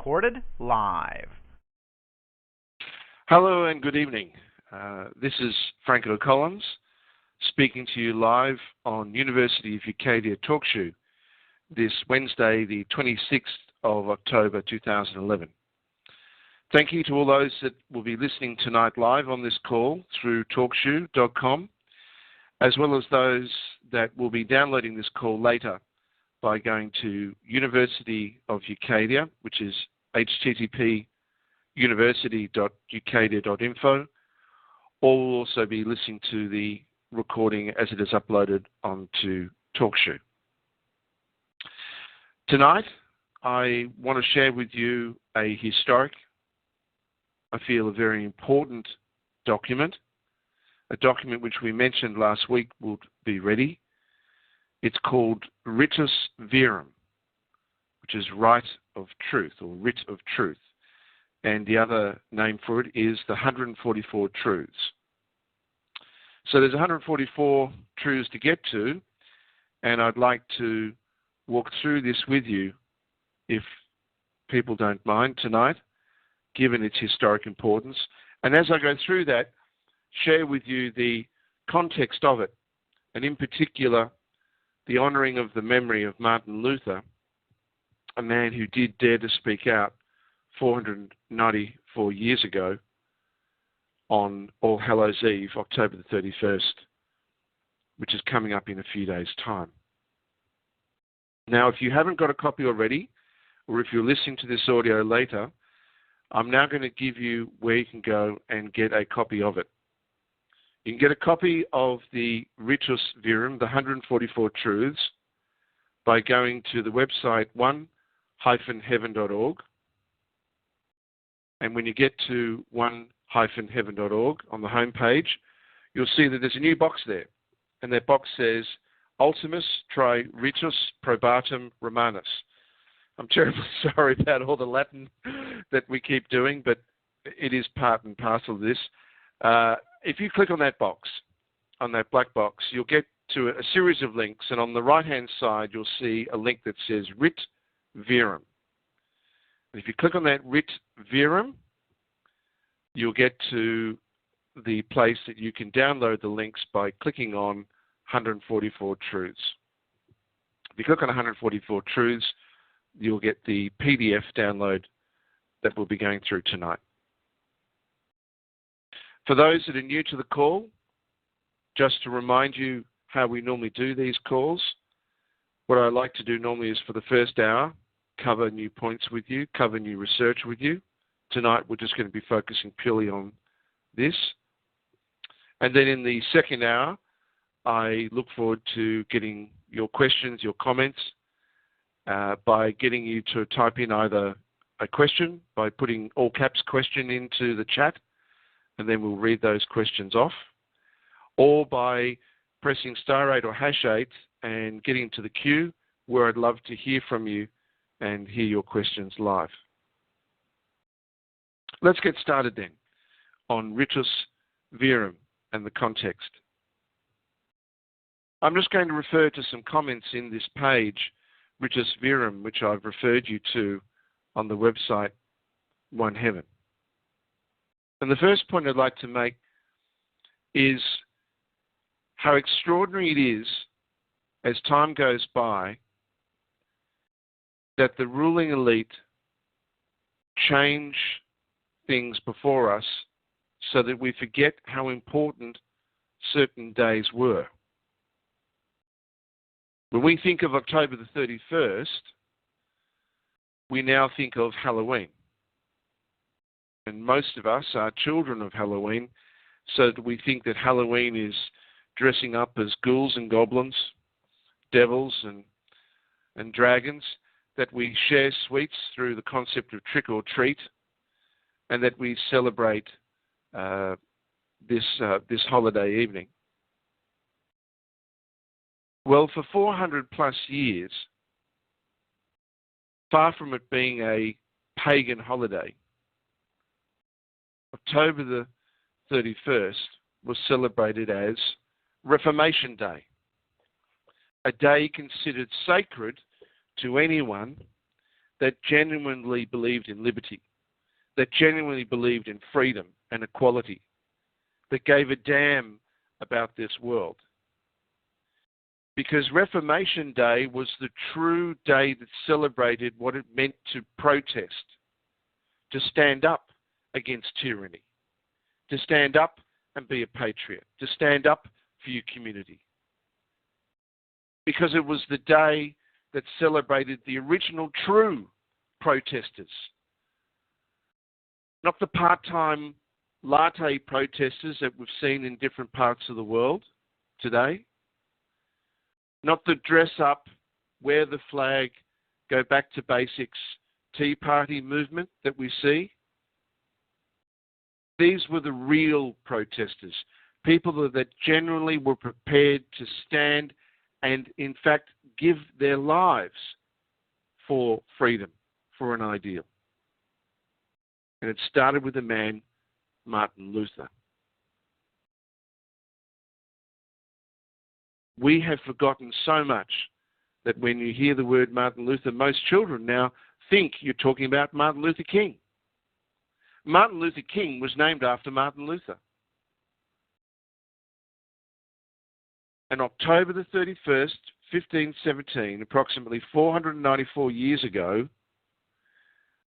recorded live. Hello and good evening. This is Franco Collins speaking to you live on University of UCADIA Talk Show this Wednesday, the 26th of October 2011. Thank you to all those that will be listening tonight live on this call through talkshoe.com, as well as those that will be downloading this call later by going to University of UCADIA, which is http://university.ucadia.info, or will also be listening to the recording as it is uploaded onto TalkShoe. Tonight, I want to share with you a historic, I feel a very important document, a document which we mentioned last week will be ready. It's called Ritus Verum, which is right of truth or writ of truth. And the other name for it is the 144 Truths. So there's 144 truths to get to, and I'd like to walk through this with you, if people don't mind tonight, given its historic importance. And as I go through that, share with you the context of it, and in particular, the honouring of the memory of Martin Luther, a man who did dare to speak out 494 years ago on All Hallows Eve, October the 31st, which is coming up in a few days' time. Now, if you haven't got a copy already, or if you're listening to this audio later, I'm now going to give you where you can go and get a copy of it. You can get a copy of the Ritus Verum, the 144 Truths, by going to the website one-heaven.org. And when you get to one-heaven.org on the home page, you'll see that there's a new box there. And that box says, Ultimus Trae Ritus Probatum Romanus. I'm terribly sorry about all the Latin that we keep doing, but it is part and parcel of this. If you click on that box, on that black box, you'll get to a series of links, and on the right-hand side, you'll see a link that says Rit Verum. And if you click on that Rit Verum, you'll get to the place that you can download the links by clicking on 144 Truths. If you click on 144 Truths, you'll get the PDF download that we'll be going through tonight. For those that are new to the call, just to remind you how we normally do these calls, what I like to do normally is for the first hour, cover new points with you, cover new research with you. Tonight we're just going to be focusing purely on this. And then in the second hour, I look forward to getting your questions, your comments, by getting you to type in either a question, by putting all caps question into the chat, and then we'll read those questions off, or by pressing *8 or #8 and getting to the queue, where I'd love to hear from you and hear your questions live. Let's get started then on Ritus Verum and the context. I'm just going to refer to some comments in this page, Ritus Verum, which I've referred you to on the website One Heaven. And the first point I'd like to make is how extraordinary it is, as time goes by, that the ruling elite change things before us so that we forget how important certain days were. When we think of October the 31st, we now think of Halloween. And most of us are children of Halloween, so that we think that Halloween is dressing up as ghouls and goblins, devils and dragons, that we share sweets through the concept of trick or treat, and that we celebrate this holiday evening. Well, for 400 plus years, far from it being a pagan holiday, October the 31st was celebrated as Reformation Day, a day considered sacred to anyone that genuinely believed in liberty, that genuinely believed in freedom and equality, that gave a damn about this world. Because Reformation Day was the true day that celebrated what it meant to protest, to stand up against tyranny, to stand up and be a patriot, to stand up for your community. Because it was the day that celebrated the original true protesters, not the part-time latte protesters that we've seen in different parts of the world today, not the dress up, wear the flag, go back to basics, Tea Party movement that we see. These were the real protesters, people that genuinely were prepared to stand and, in fact, give their lives for freedom, for an ideal. And it started with a man, Martin Luther. We have forgotten so much that when you hear the word Martin Luther, most children now think you're talking about Martin Luther King. Martin Luther King was named after Martin Luther. On October the 31st, 1517, approximately 494 years ago,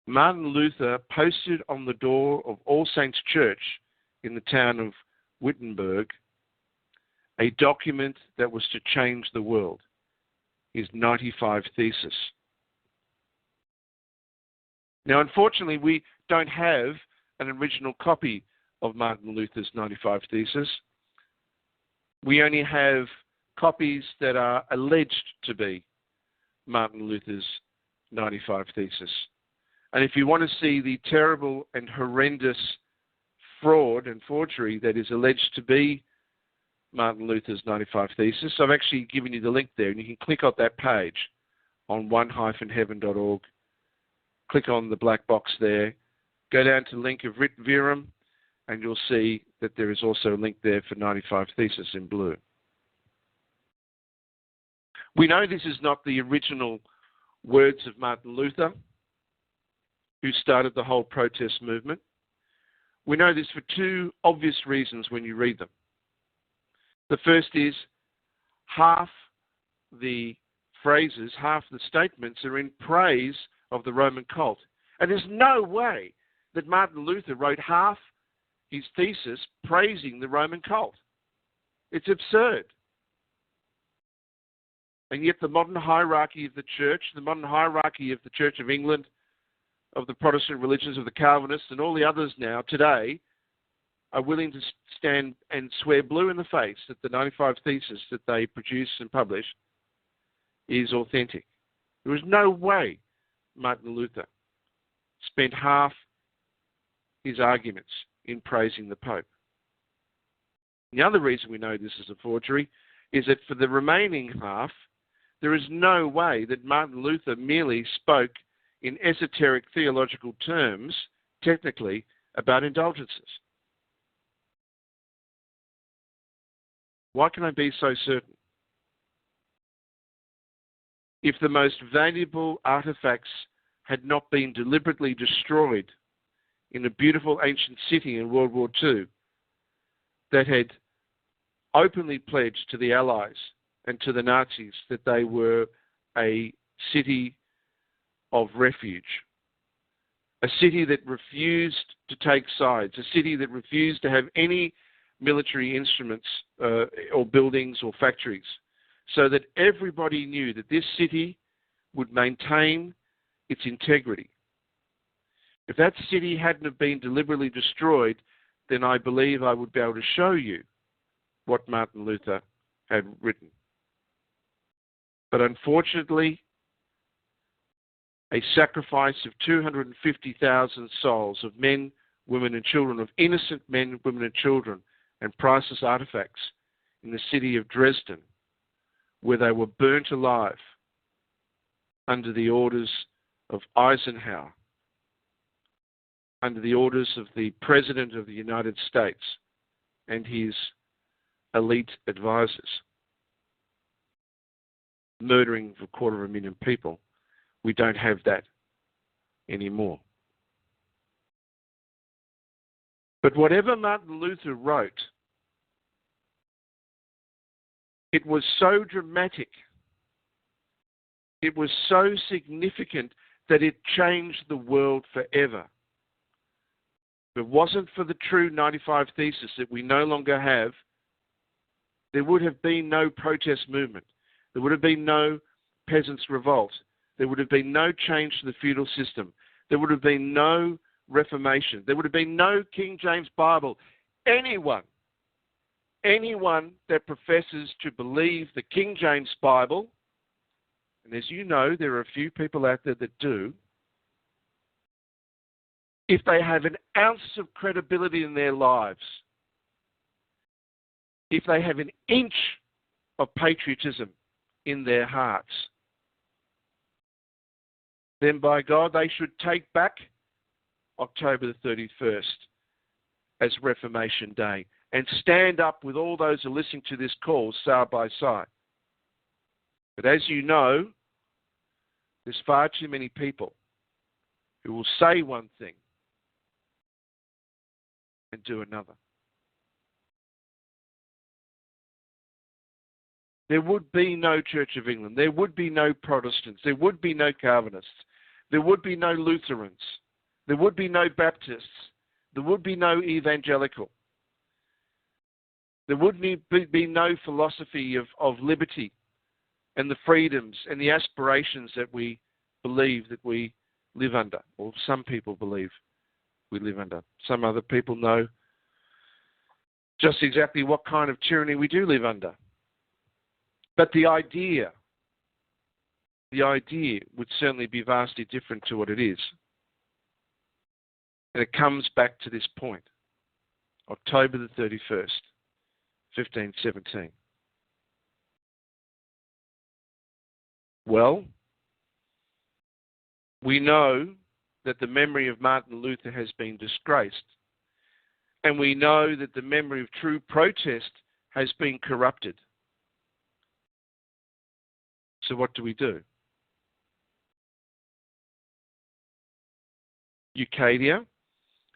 Martin Luther posted on the door of All Saints Church in the town of Wittenberg a document that was to change the world, his 95 Thesis. Now, unfortunately, we don't have an original copy of Martin Luther's 95 Thesis. We only have copies that are alleged to be Martin Luther's 95 Thesis. And if you want to see the terrible and horrendous fraud and forgery that is alleged to be Martin Luther's 95 Thesis, I've actually given you the link there, and you can click on that page on one-heaven.org. Click on the black box there, go down to the link of Writ Virum, and you'll see that there is also a link there for 95 Thesis in blue. We know this is not the original words of Martin Luther, who started the whole protest movement. We know this for two obvious reasons when you read them. The first is half the phrases, half the statements are in praise of the Roman cult. And there's no way that Martin Luther wrote half his thesis praising the Roman cult. It's absurd. And yet the modern hierarchy of the church, the modern hierarchy of the Church of England, of the Protestant religions, of the Calvinists, and all the others now today are willing to stand and swear blue in the face that the 95 Thesis that they produce and publish is authentic. There is no way Martin Luther spent half his arguments in praising the Pope. The other reason we know this is a forgery is that for the remaining half, there is no way that Martin Luther merely spoke in esoteric theological terms, technically, about indulgences. Why can I be so certain? If the most valuable artifacts had not been deliberately destroyed in a beautiful ancient city in World War II that had openly pledged to the Allies and to the Nazis that they were a city of refuge, a city that refused to take sides, a city that refused to have any military instruments or buildings or factories, so that everybody knew that this city would maintain its integrity. If that city hadn't have been deliberately destroyed, then I believe I would be able to show you what Martin Luther had written. But unfortunately, a sacrifice of 250,000 souls of men, women and children, of innocent men, women and children, and priceless artifacts in the city of Dresden, where they were burnt alive under the orders of Eisenhower, under the orders of the President of the United States and his elite advisors, murdering 250,000 people. We don't have that anymore. But whatever Martin Luther wrote, it was so dramatic, it was so significant that it changed the world forever. If it wasn't for the true 95 Thesis that we no longer have, there would have been no protest movement. There would have been no peasants' revolt. There would have been no change to the feudal system. There would have been no Reformation. There would have been no King James Bible. Anyone that professes to believe the King James Bible, and as you know, there are a few people out there that do, if they have an ounce of credibility in their lives, if they have an inch of patriotism in their hearts, then by God, they should take back October the 31st as Reformation Day and stand up with all those who are listening to this call side by side. But as you know, there's far too many people who will say one thing and do another. There would be no Church of England. There would be no Protestants. There would be no Calvinists. There would be no Lutherans. There would be no Baptists. There would be no evangelical. There would be no philosophy of liberty and the freedoms and the aspirations that we believe that we live under, or some people believe we live under. Some other people know just exactly what kind of tyranny we do live under. But the idea would certainly be vastly different to what it is. And it comes back to this point, October the 31st, 1517. Well, we know that the memory of Martin Luther has been disgraced, and we know that the memory of true protest has been corrupted. So what do we do? UCADIA,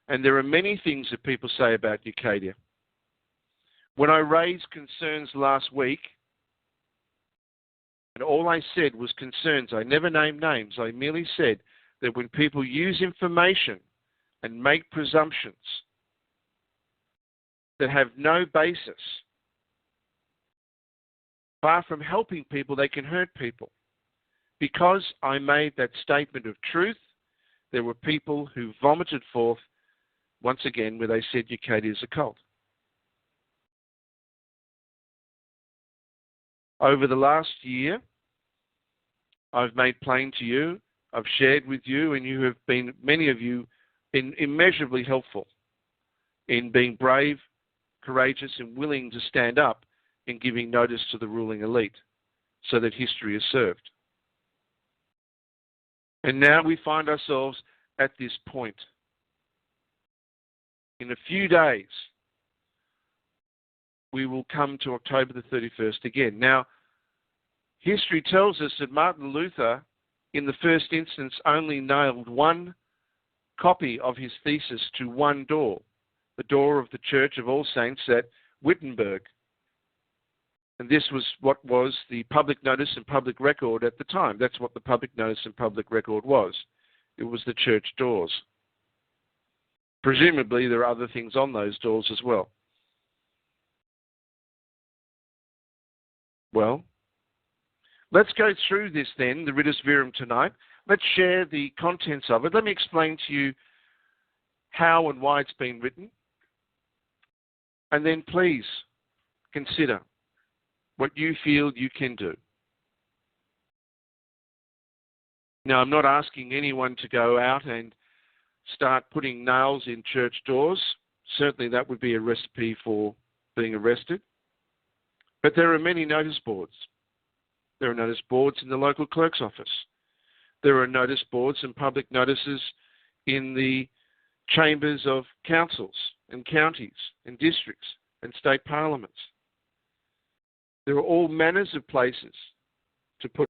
and there are many things that people say about UCADIA. When I raised concerns last week, and all I said was concerns, I never named names, I merely said that when people use information and make presumptions that have no basis, far from helping people, they can hurt people. Because I made that statement of truth, there were people who vomited forth, once again, where they said UCADIA is a cult. Over the last year, I've made plain to you, I've shared with you, and you have been, many of you, been immeasurably helpful in being brave, courageous, and willing to stand up in giving notice to the ruling elite so that history is served. And now we find ourselves at this point. In a few days, we will come to October the 31st again. Now, history tells us that Martin Luther, in the first instance, only nailed one copy of his thesis to one door, the door of the Church of All Saints at Wittenberg. And this was what was the public notice and public record at the time. That's what the public notice and public record was. It was the church doors. Presumably, there are other things on those doors as well. Well, let's go through this then, the Ritus Virum tonight. Let's share the contents of it. Let me explain to you how and why it's been written. And then please consider what you feel you can do. Now, I'm not asking anyone to go out and start putting nails in church doors. Certainly that would be a recipe for being arrested. But there are many notice boards. There are notice boards in the local clerk's office. There are notice boards and public notices in the chambers of councils and counties and districts and state parliaments. There are all manners of places to put